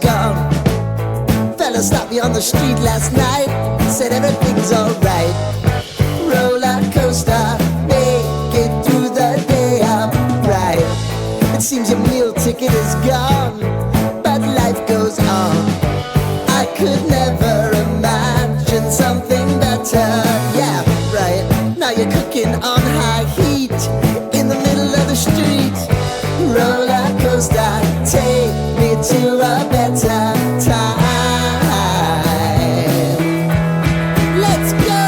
gone. Fella stopped me on the street last night, said everything's alright. Roller coaster, make it through the day upright. It seems your meal ticket is gone, but life goes on. I could never imagine something better. Yeah, right. Now you're cooking on high heat in the middle of the street. Roller coaster, take me to a better time. Let's go.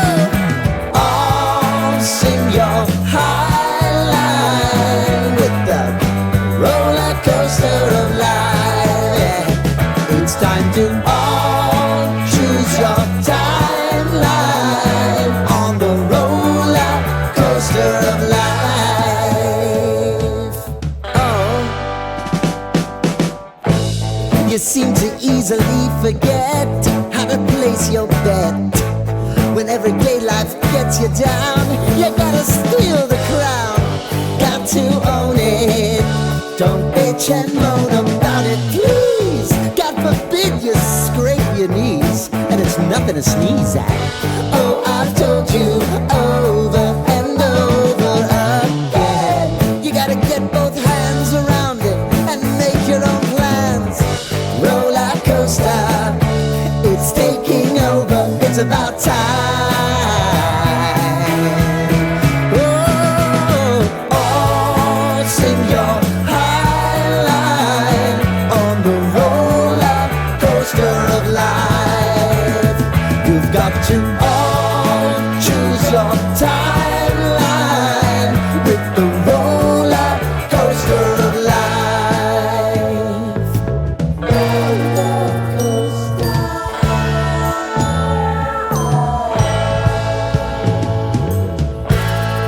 All sing your high line with the roller coaster of life. Yeah. It's time to all choose your timeline on the roller coaster of life. Oh, you seem to easily forget how to place your bet. When everyday life gets you down, you gotta steal the crown. Got to own it. Don't bitch and moan about it, please. God forbid you scrape your knees, and it's nothing to sneeze at. Oh, I've told you over and over again, you gotta get both hands around it and make your own plans. Roller coaster, it's taking over, it's about time. Oh, all sing your high line on the roller coaster of life. You've got to all choose your timeline with the roller coaster of life. Roller coaster.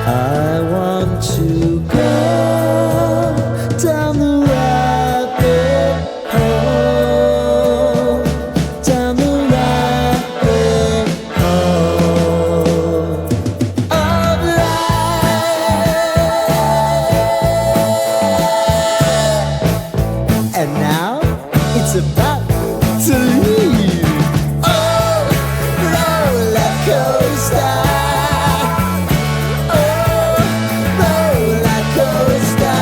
I want to go down the rabbit hole, down the rabbit hole of life. And now it's about to leave. Oh, roller coaster. Oh, roller coaster.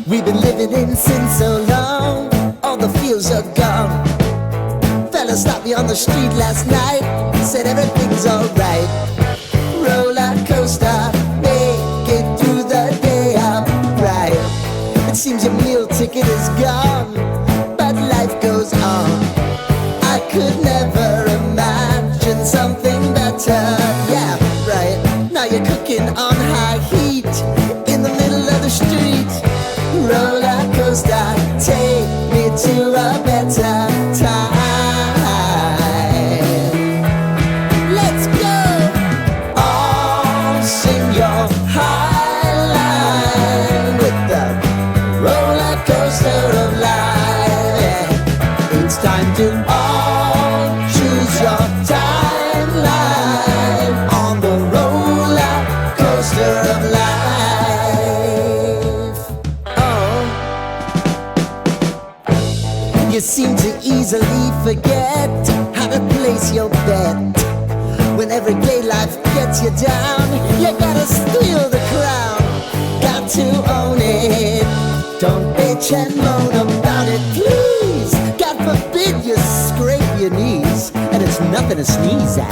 We've been living in sin so long, all the feels are gone. Fella stopped me on the street last night, said everything's alright. Roller coaster, make it through the day upright. It seems your meal ticket is gone, but life goes on. I could never imagine something better. Yeah, right. Now you're cooking on high heat in the middle of the street. Roller coaster, take me to a better time. Let's go. All sing your high line with the roller coaster of life. Yeah. It's time to all choose your timeline on the roller coaster of life. You seem to easily forget how to place your bet. When everyday life gets you down, you gotta steal the crown. Got to own it. Don't bitch and moan about it, please. God forbid you scrape your knees, and it's nothing to sneeze at.